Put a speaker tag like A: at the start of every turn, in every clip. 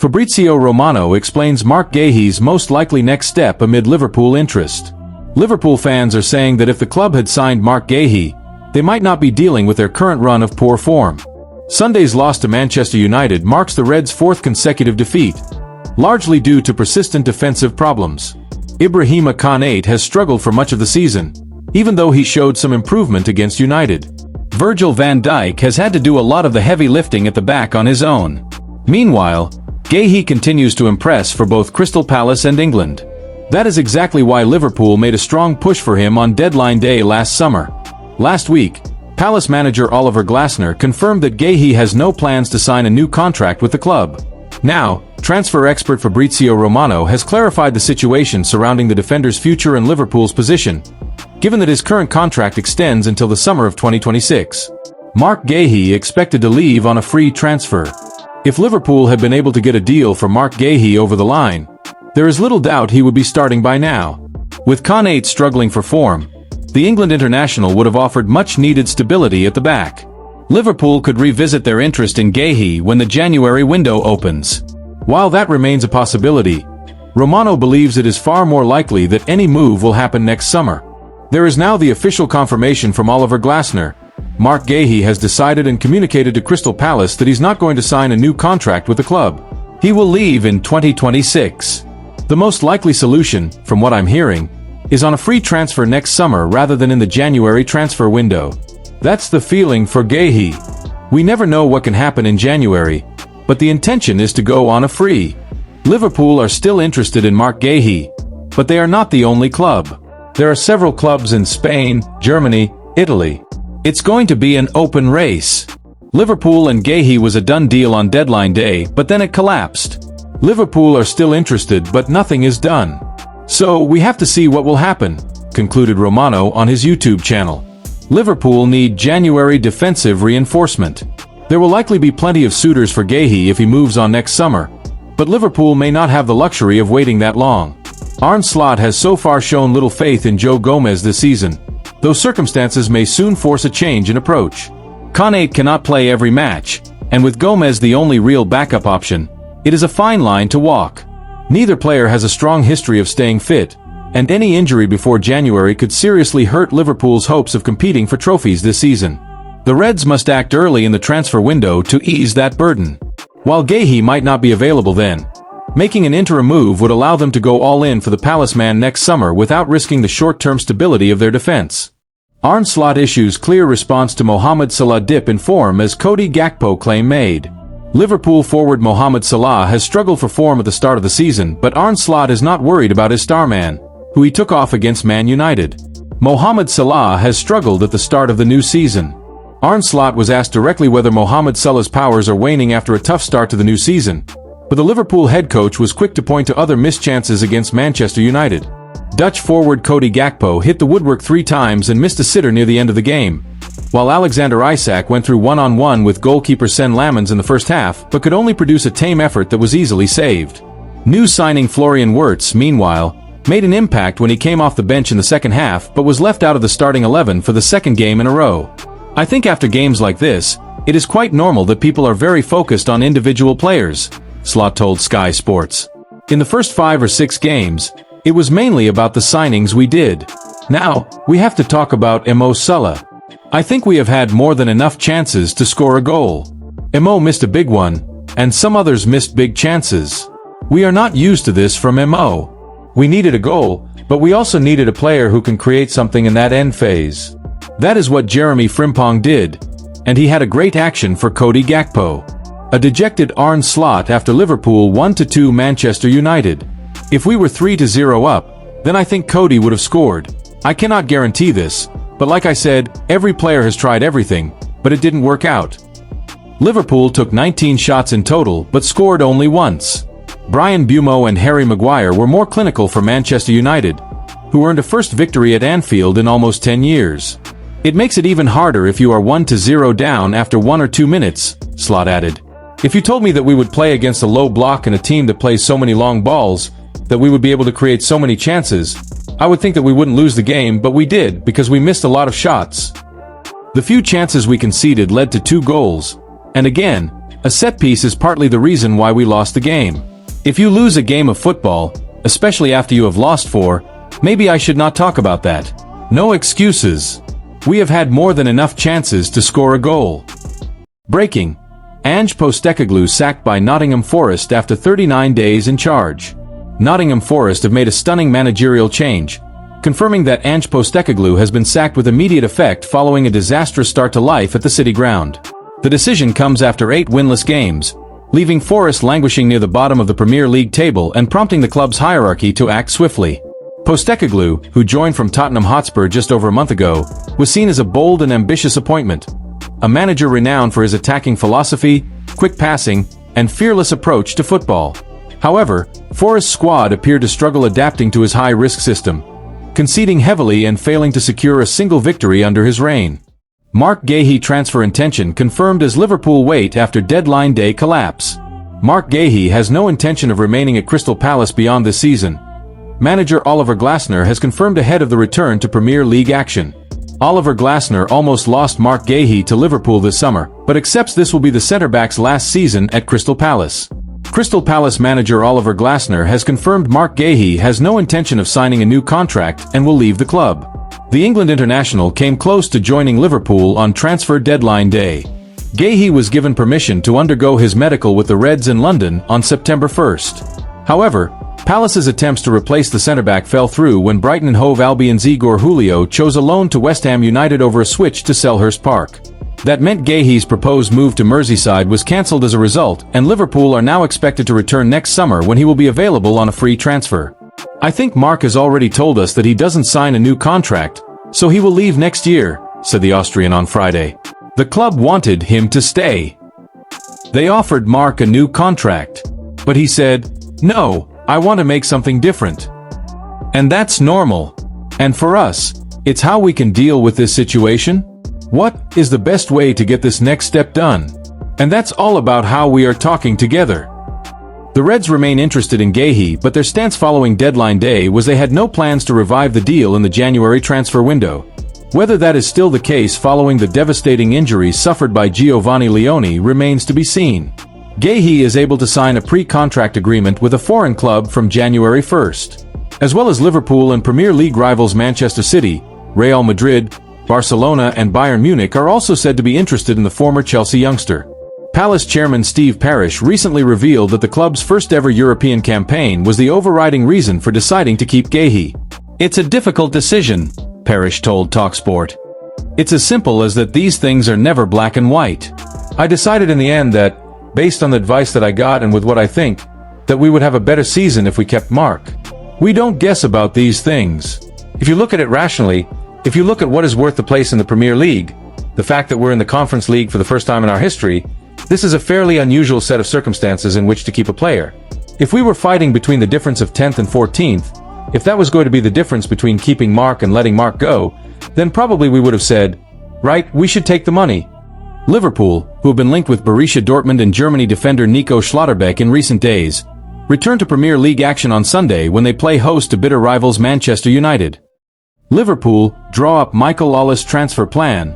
A: Fabrizio Romano explains Marc Guehi's most likely next step amid Liverpool interest. Liverpool fans are saying that if the club had signed Marc Guehi, they might not be dealing with their current run of poor form. Sunday's loss to Manchester United marks the Reds' fourth consecutive defeat, largely due to persistent defensive problems. Ibrahima Konate has struggled for much of the season, even though he showed some improvement against United. Virgil van Dijk has had to do a lot of the heavy lifting at the back on his own. Meanwhile, Guehi continues to impress for both Crystal Palace and England. That is exactly why Liverpool made a strong push for him on deadline day last summer. Last week, Palace manager Oliver Glasner confirmed that Guehi has no plans to sign a new contract with the club. Now, transfer expert Fabrizio Romano has clarified the situation surrounding the defender's future and Liverpool's position, given that his current contract extends until the summer of 2026. Marc Guehi expected to leave on a free transfer. If Liverpool had been able to get a deal for Marc Guehi over the line, there is little doubt he would be starting by now. With Konate struggling for form, the England international would have offered much-needed stability at the back. Liverpool could revisit their interest in Guehi when the January window opens. While that remains a possibility, Romano believes it is far more likely that any move will happen next summer. There is now the official confirmation from Oliver Glasner. Marc Guehi has decided and communicated to Crystal Palace that he's not going to sign a new contract with the club. He will leave in 2026. The most likely solution, from what I'm hearing, is on a free transfer next summer rather than in the January transfer window. That's the feeling for Guehi. We never know what can happen in January, but the intention is to go on a free. Liverpool are still interested in Marc Guehi, but they are not the only club. There are several clubs in Spain, Germany, Italy. It's going to be an open race. Liverpool and Guehi was a done deal on deadline day, but then it collapsed. Liverpool are still interested, but nothing is done. So we have to see what will happen, concluded Romano on his YouTube channel. Liverpool need January defensive reinforcement. There will likely be plenty of suitors for Guehi if he moves on next summer, but Liverpool may not have the luxury of waiting that long. Arne Slot has so far shown little faith in Joe Gomez this season, though circumstances may soon force a change in approach. Konate cannot play every match, and with Gomez the only real backup option, it is a fine line to walk. Neither player has a strong history of staying fit, and any injury before January could seriously hurt Liverpool's hopes of competing for trophies this season. The Reds must act early in the transfer window to ease that burden. While Guehi might not be available then, making an interim move would allow them to go all in for the Palace man next summer without risking the short-term stability of their defense. Arne Slot issues clear response to Mohamed Salah dip in form as Cody Gakpo claim made. Liverpool forward Mohamed Salah has struggled for form at the start of the season, but Arne Slot is not worried about his star man, who he took off against Man United. Mohamed Salah has struggled at the start of the new season. Arne Slot was asked directly whether Mohamed Salah's powers are waning after a tough start to the new season, but the Liverpool head coach was quick to point to other missed chances against Manchester United. Dutch forward Cody Gakpo hit the woodwork 3 times and missed a sitter near the end of the game, while Alexander Isak went through one-on-one with goalkeeper Sen Lamens in the first half but could only produce a tame effort that was easily saved. New signing Florian Wirtz, meanwhile, made an impact when he came off the bench in the second half but was left out of the starting 11 for the second game in a row. I think after games like this, it is quite normal that people are very focused on individual players, Slot told Sky Sports. In the first 5 or 6 games, it was mainly about the signings we did. Now, we have to talk about Mo Salah. I think we have had more than enough chances to score a goal. Mo missed a big one, and some others missed big chances. We are not used to this from Mo. We needed a goal, but we also needed a player who can create something in that end phase. That is what Jeremy Frimpong did, and he had a great action for Cody Gakpo. A dejected Arne Slot after Liverpool 1-2 Manchester United. If we were 3-0 up, then I think Cody would have scored. I cannot guarantee this, but like I said, every player has tried everything, but it didn't work out. Liverpool took 19 shots in total but scored only once. Brian Bumo and Harry Maguire were more clinical for Manchester United, who earned a first victory at Anfield in almost 10 years. It makes it even harder if you are 1-0 down after 1 or 2 minutes, Slot added. If you told me that we would play against a low block and a team that plays so many long balls, that we would be able to create so many chances, I would think that we wouldn't lose the game, but we did because we missed a lot of shots. The few chances we conceded led to 2 goals, and again, A set piece is partly the reason why we lost the game. If you lose a game of football, especially after you have lost 4, maybe I should not talk about that. No excuses. We have had more than enough chances to score a goal. Breaking. Ange Postecoglou sacked by Nottingham Forest after 39 days in charge. Nottingham Forest have made a stunning managerial change, confirming that Ange Postecoglou has been sacked with immediate effect following a disastrous start to life at the City Ground. The decision comes after 8 winless games, leaving Forest languishing near the bottom of the Premier League table and prompting the club's hierarchy to act swiftly. Postecoglou, who joined from Tottenham Hotspur just over a month ago, was seen as a bold and ambitious appointment. A manager renowned for his attacking philosophy, quick passing, and fearless approach to football. However, Forest's squad appeared to struggle adapting to his high-risk system, conceding heavily and failing to secure a single victory under his reign. Marc Guehi transfer intention confirmed as Liverpool wait after deadline day collapse. Marc Guehi has no intention of remaining at Crystal Palace beyond this season. Manager Oliver Glasner has confirmed ahead of the return to Premier League action. Oliver Glasner almost lost Marc Guehi to Liverpool this summer, but accepts this will be the centre-back's last season at Crystal Palace. Crystal Palace manager Oliver Glasner has confirmed Marc Guehi has no intention of signing a new contract and will leave the club. The England international came close to joining Liverpool on transfer deadline day. Guehi was given permission to undergo his medical with the Reds in London on September 1st. However, Palace's attempts to replace the centre-back fell through when Brighton and Hove Albion's Igor Julio chose a loan to West Ham United over a switch to Selhurst Park. That meant Guehi's proposed move to Merseyside was cancelled as a result, and Liverpool are now expected to return next summer when he will be available on a free transfer. I think Marc has already told us that he doesn't sign a new contract, so he will leave next year, said the Austrian on Friday. The club wanted him to stay. They offered Marc a new contract, but he said, "No, I want to make something different." And that's normal. And for us, it's how we can deal with this situation. What is the best way to get this next step done? And that's all about how we are talking together. The Reds remain interested in Guehi, but their stance following deadline day was they had no plans to revive the deal in the January transfer window. Whether that is still the case following the devastating injuries suffered by Giovanni Leone remains to be seen. Guehi is able to sign a pre-contract agreement with a foreign club from January 1st. As well as Liverpool and Premier League rivals Manchester City, Real Madrid, Barcelona and Bayern Munich are also said to be interested in the former Chelsea youngster. Palace chairman Steve Parish recently revealed that the club's first-ever European campaign was the overriding reason for deciding to keep Guehi. "It's a difficult decision," Parish told TalkSport. "It's as simple as that these things are never black and white. I decided in the end that, based on the advice that I got and with what I think, that we would have a better season if we kept Marc. We don't guess about these things. If you look at it rationally, if you look at what is worth the place in the Premier League, the fact that we're in the Conference League for the first time in our history, this is a fairly unusual set of circumstances in which to keep a player. If we were fighting between the difference of 10th and 14th, if that was going to be the difference between keeping Marc and letting Marc go, then probably we would have said, right, we should take the money." Liverpool, who have been linked with Borussia Dortmund and Germany defender Nico Schlotterbeck in recent days, return to Premier League action on Sunday when they play host to bitter rivals Manchester United. Liverpool draw up Michael Ollis transfer plan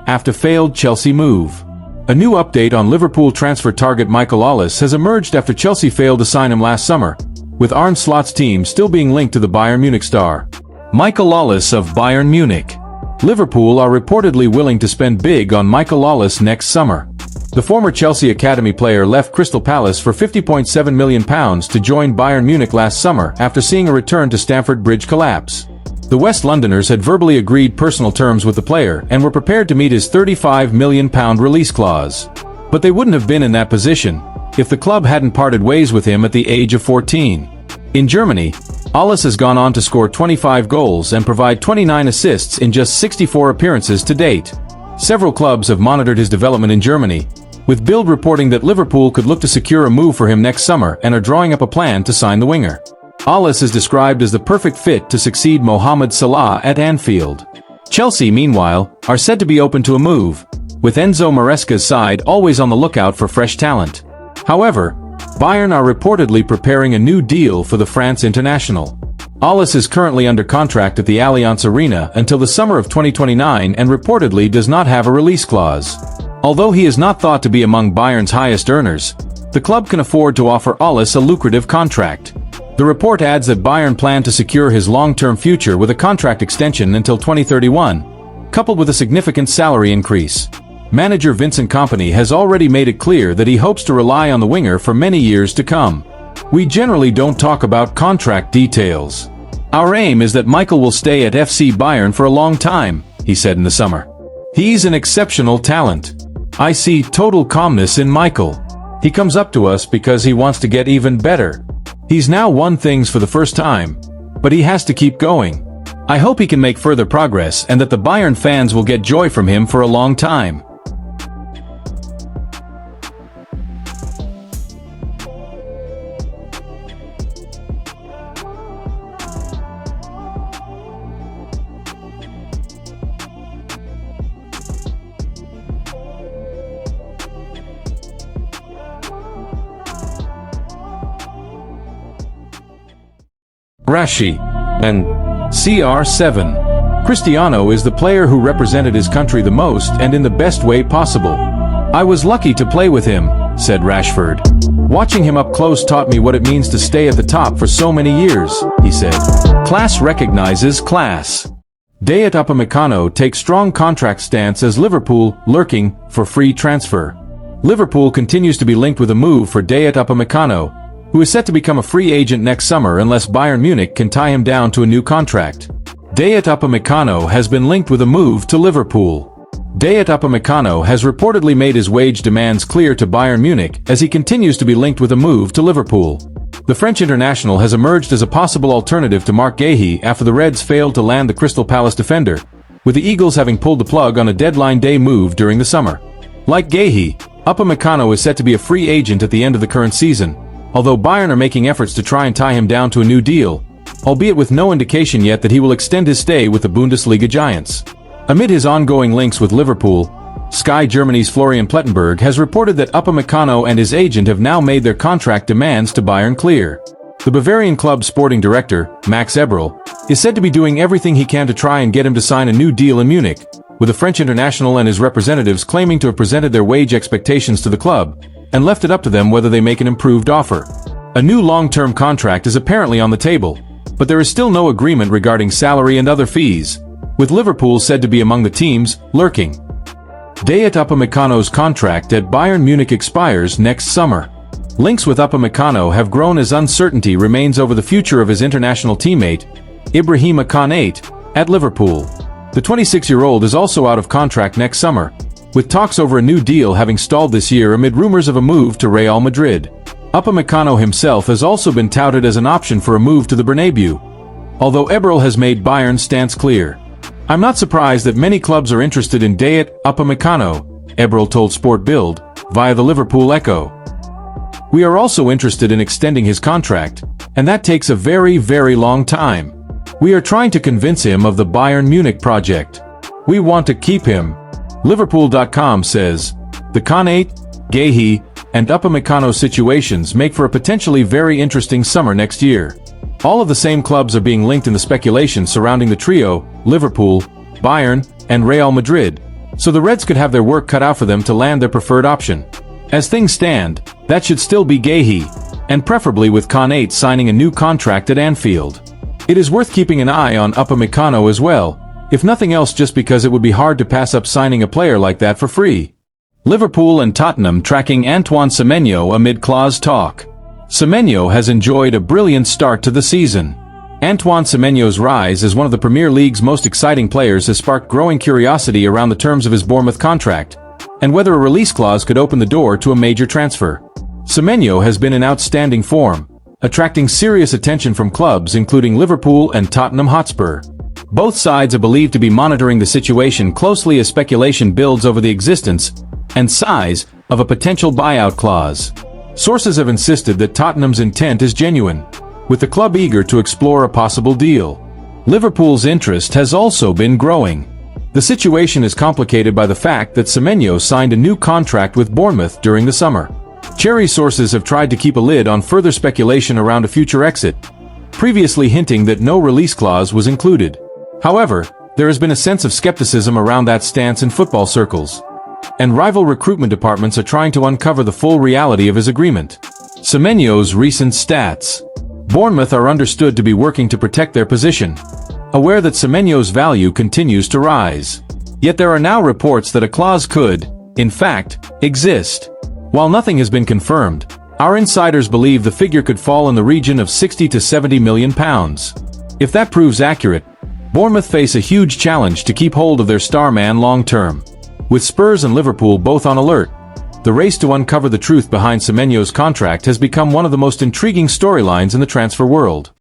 A: after failed Chelsea move. A new update on Liverpool transfer target Michael Ollis has emerged after Chelsea failed to sign him last summer, with Arne Slot's team still being linked to the Bayern Munich star. Michael Ollis of Bayern Munich. Liverpool are reportedly willing to spend big on Michael Ollis next summer. The former Chelsea academy player left Crystal Palace for £50.7 million to join Bayern Munich last summer after seeing a return to Stamford Bridge collapse. The West Londoners had verbally agreed personal terms with the player and were prepared to meet his £35 million release clause. But they wouldn't have been in that position if the club hadn't parted ways with him at the age of 14. In Germany, Ollis has gone on to score 25 goals and provide 29 assists in just 64 appearances to date. Several clubs have monitored his development in Germany, with Bild reporting that Liverpool could look to secure a move for him next summer and are drawing up a plan to sign the winger. Ollis is described as the perfect fit to succeed Mohamed Salah at Anfield. Chelsea, meanwhile, are said to be open to a move, with Enzo Maresca's side always on the lookout for fresh talent. However, Bayern are reportedly preparing a new deal for the France international. Ollis is currently under contract at the Allianz Arena until the summer of 2029 and reportedly does not have a release clause. Although he is not thought to be among Bayern's highest earners, the club can afford to offer Ollis a lucrative contract. The report adds that Bayern plan to secure his long-term future with a contract extension until 2031, coupled with a significant salary increase. Manager Vincent Kompany has already made it clear that he hopes to rely on the winger for many years to come. We generally don't talk about contract details. Our aim is that Michael will stay at FC Bayern for a long time, he said in the summer. He's an exceptional talent. I see total calmness in Michael. He comes up to us because he wants to get even better. He's now won things for the first time, but he has to keep going. I hope he can make further progress and that the Bayern fans will get joy from him for a long time. Rashi and CR7. Cristiano is the player who represented his country the most and in the best way possible. I was lucky to play with him, said Rashford. Watching him up close taught me what it means to stay at the top for so many years, he said. Class recognizes class. Dayot Upamecano takes strong contract stance as Liverpool lurking for free transfer. Liverpool continues to be linked with a move for Dayot Upamecano, who is set to become a free agent next summer unless Bayern Munich can tie him down to a new contract. Dayot Upamecano has been linked with a move to Liverpool. Dayot Upamecano has reportedly made his wage demands clear to Bayern Munich as he continues to be linked with a move to Liverpool. The French international has emerged as a possible alternative to Marc Guehi after the Reds failed to land the Crystal Palace defender, with the Eagles having pulled the plug on a deadline day move during the summer. Like Guehi, Upamecano is set to be a free agent at the end of the current season, although Bayern are making efforts to try and tie him down to a new deal, albeit with no indication yet that he will extend his stay with the Bundesliga giants. Amid his ongoing links with Liverpool, Sky Germany's Florian Plettenberg has reported that Upamecano and his agent have now made their contract demands to Bayern clear. The Bavarian club's sporting director, Max Eberl, is said to be doing everything he can to try and get him to sign a new deal in Munich, with the French international and his representatives claiming to have presented their wage expectations to the club, and left it up to them whether they make an improved offer. A new long-term contract is apparently on the table, but there is still no agreement regarding salary and other fees, with Liverpool said to be among the teams lurking. Dayot Upamecano's contract at Bayern Munich expires next summer. Links with Upamecano have grown as uncertainty remains over the future of his international teammate, Ibrahima Konate, at Liverpool. The 26-year-old is also out of contract next summer, with talks over a new deal having stalled this year amid rumors of a move to Real Madrid. Upamecano himself has also been touted as an option for a move to the Bernabeu, although Eberl has made Bayern's stance clear. I'm not surprised that many clubs are interested in Dayot Upamecano, Eberl told Sport Bild, via the Liverpool Echo. We are also interested in extending his contract, and that takes a very, very long time. We are trying to convince him of the Bayern Munich project. We want to keep him. Liverpool.com says, the Konate, Guehi, and Upamecano situations make for a potentially very interesting summer next year. All of the same clubs are being linked in the speculation surrounding the trio, Liverpool, Bayern, and Real Madrid, so the Reds could have their work cut out for them to land their preferred option. As things stand, that should still be Guehi, and preferably with Konate signing a new contract at Anfield. It is worth keeping an eye on Upamecano as well, if nothing else just because it would be hard to pass up signing a player like that for free. Liverpool and Tottenham tracking Antoine Semenyo amid clause talk. Semenyo has enjoyed a brilliant start to the season. Antoine Semenyo's rise as one of the Premier League's most exciting players has sparked growing curiosity around the terms of his Bournemouth contract, and whether a release clause could open the door to a major transfer. Semenyo has been in outstanding form, attracting serious attention from clubs including Liverpool and Tottenham Hotspur. Both sides are believed to be monitoring the situation closely as speculation builds over the existence and size of a potential buyout clause. Sources have insisted that Tottenham's intent is genuine, with the club eager to explore a possible deal. Liverpool's interest has also been growing. The situation is complicated by the fact that Semenyo signed a new contract with Bournemouth during the summer. Cherry sources have tried to keep a lid on further speculation around a future exit, previously hinting that no release clause was included. However, there has been a sense of skepticism around that stance in football circles. and rival recruitment departments are trying to uncover the full reality of his agreement. Semenyo's recent stats. Bournemouth are understood to be working to protect their position, aware that Semenyo's value continues to rise. Yet there are now reports that a clause could, in fact, exist. While nothing has been confirmed, our insiders believe the figure could fall in the region of £60 to £70 million. If that proves accurate, Bournemouth face a huge challenge to keep hold of their star man long-term. With Spurs and Liverpool both on alert, the race to uncover the truth behind Semenyo's contract has become one of the most intriguing storylines in the transfer world.